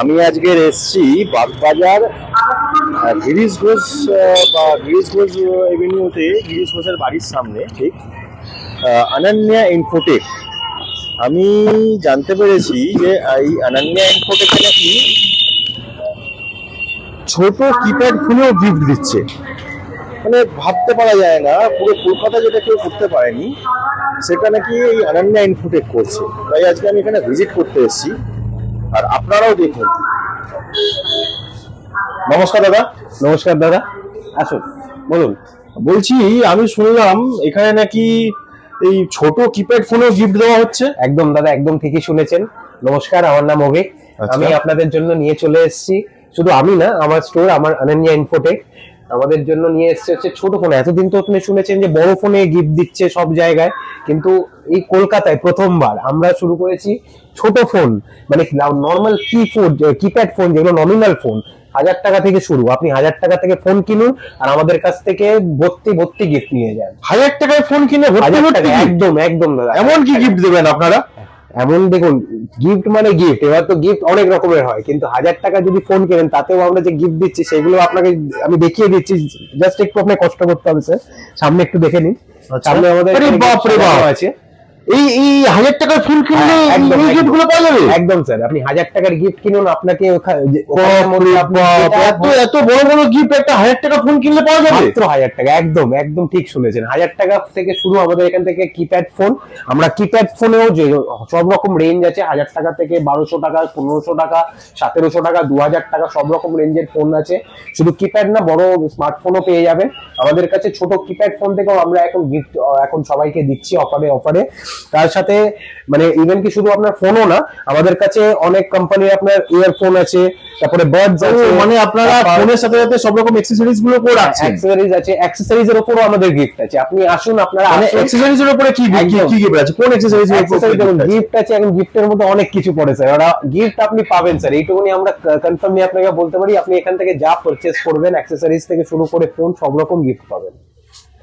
আমি আজকে এসেছি বাগবাজার গিরিশ ঘোষ বা গিরিশ ঘোষ এভিনিউতে গিরিশ ঘোষের বাড়ির সামনে ঠিক অনন্যা ইনফোটেক। আমি জানতে পেরেছি যে এই অনন্যা ইনফোটেকে নাকি ছোট কিপ্যাড ফোনেও গিফট দিচ্ছে। মানে ভাবতে পারা যায় না, পুরো কলকাতা যেটা কেউ করতে পারেনি সেটা নাকি এই অনন্যা ইনফোটেক করছে। তাই আজকে আমি এখানে ভিজিট করতে এসেছি, আর আপনারাও দেখুন। নমস্কার দাদা। নমস্কার দাদা, আসুন বলুন। বলছি, আমি শুনলাম এখানে নাকি এই ছোট কিপ্যাড ফোনেও গিফট দেওয়া হচ্ছে। একদম দাদা, একদম ঠিকই শুনেছেন। নমস্কার, আমার নাম অভিক। আমি আপনাদের জন্য নিয়ে চলে এসেছি, শুধু আমি না, আমার স্টোর, আমার অনন্যা ইনফোটেক আমাদের জন্য নিয়ে এসেছে হচ্ছে ছোট ফোন। এতদিন তো আপনি শুনেছেন যে বড় ফোনে গিফট দিচ্ছে সব জায়গায়, কিন্তু এই কলকাতায় প্রথমবার আমরা শুরু করেছি ছোট ফোন, মানে নর্মাল কিপ্যাড ফোন, যেগুলো নমিনাল ফোন। 1000 টাকা থেকে শুরু, আপনি 1000 টাকা থেকে ফোন কিনুন আর আমাদের কাছ থেকে ভর্তি ভর্তি গিফট নিয়ে যান। 1000 টাকায় ফোন কিনে ভর্তি ভর্তি? একদম একদম দাদা। এমন কি গিফট দেবেন আপনারা? এমন দেখুন, গিফট মানে গিফট, এবার তো গিফট অনেক রকমের হয়, কিন্তু 1000 টাকা যদি ফোন কেনেন তাতেও আমরা যে গিফট দিচ্ছি সেগুলো আপনাকে আমি দেখিয়ে দিচ্ছি। জাস্ট একটু আপনাকে কষ্ট করতে হবে স্যার, সামনে একটু দেখে নিন। সামনে আমাদের আছে। এই 1000 টাকার ফোন কিনলে এই গিফট গুলো পাওয়া যাবে? একদম স্যার, আপনি 1000 টাকার গিফট কিনুন, আপনাকে এত বড় বড় গিফট একটা 1000 টাকা ফোন কিনলে পাওয়া যাবে? মাত্র 1000 টাকা, একদম একদম ঠিক শুনেছেন। 1000 টাকা থেকে শুরু আমাদের এখান থেকে কিপ্যাড ফোন। আমরা কিপ্যাড ফোনেও যে সব রকম রেঞ্জ আছে, 1000 টাকা থেকে 1200 টাকা, 1500 টাকা, 1700 টাকা, 2000 টাকা, সব রকম রেঞ্জের ফোন আছে। শুধু কিপ্যাড না, বড় স্মার্টফোনও পেয়ে যাবেন আমাদের কাছে। ছোট কিপ্যাড ফোন থেকেও আমরা এখন গিফট এখন সবাইকে দিচ্ছি অফারে। তার সাথে মানে ইভেন কি শুধু আপনার ফোনও না, আমাদের কাছে অনেক কোম্পানির আপনার ইয়ারফোন আছে, তারপরে বাডস আছে। মানে আপনারা ফোনের সাথে সাথে সব রকম অ্যাকসেসরিজ গুলো করে রাখছেন? অ্যাকসেসরিজ আছে, অ্যাকসেসরিজ এর উপরও আমাদের গিফট আছে। আপনি আসুন, আপনারা মানে অ্যাকসেসরিজ এর উপরে কি গিফট আছে? কোন অ্যাকসেসরিজ এর উপরে গিফট আছে? এখন গিফটের মধ্যে অনেক কিছু পড়ে স্যার, ওরা গিফট আপনি পাবেন স্যার, এইটুকুনি আমরা কনফার্মলি আপনাকে বলতে পারি। আপনি এখান থেকে যা পারচেজ করবেন, অ্যাকসেসরিজ থেকে শুরু করে ফোন, সব রকম গিফট পাবেন।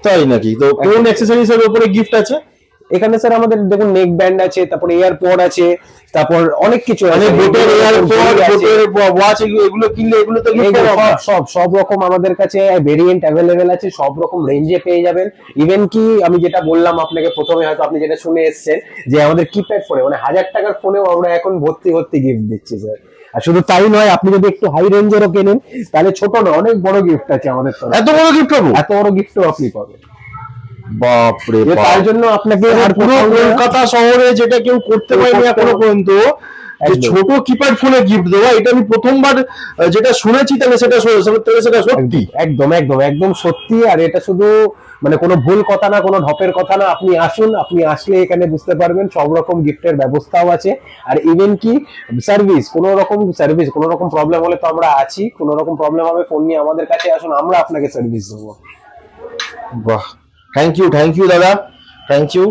তাই নাকি? তো কোন অ্যাকসেসরিজ এর উপরে গিফট আছে এখানে স্যার? আমাদের দেখুন নেক ব্যান্ড আছে, তারপরে এয়ারপড আছে, তারপর অনেক কিছু আছে। মানে বোটের এয়ারপড, বোটের ওয়াচ, এগুলো কিনলে এগুলো তো সব রকম আমাদের কাছে ভেরিয়েন্ট অ্যাভেলেবেল আছে, সব রকম রেঞ্জে পেয়ে যাবেন। ইভেন কি আমি যেটা বললাম আপনাকে প্রথমে, হয়তো আপনি যেটা শুনে এসেছেন যে আমাদের কিপ্যাড ফোনে, মানে 1000 টাকার ফোনেও আমরা এখন ভর্তি গিফট দিচ্ছি স্যার। আর শুধু তাই নয়, আপনি যদি একটু হাই রেঞ্জেরও কেনেন তাহলে ছোট না, অনেক বড় গিফট আছে আমাদের তরফে। এত বড় গিফট পাবো? এত বড় গিফটও আপনি পাবেন। বাপরে বাপ! তার জন্য আপনাকে পুরো কলকাতা শহরে যেটা কেউ করতে পারেনি এখনো পর্যন্ত, ছোট কিপ্যাড ফোনে গিফট দেওয়া, এটা আমি প্রথমবার যেটা শুনেছি। তাহলে সেটা সত্যি? একদম একদম একদম সত্যি। আর এটা শুধু মানে কোনো ভুল কথা না, কোনো ঢপের কথা না। আপনি আসুন, আপনি আসলে এখানে বুঝতে পারবেন সব রকম গিফটের ব্যবস্থাও আছে। আর ইভেন কি সার্ভিস, কোনো রকম প্রবলেম হলে তো আমরা আছি। কোনো রকম প্রবলেম হবে, ফোন নিয়ে আমাদের কাছে আসুন, আমরা আপনাকে সার্ভিস দেবো। বাহ, থ্যাংক ইউ দাদা, থ্যাংক ইউ।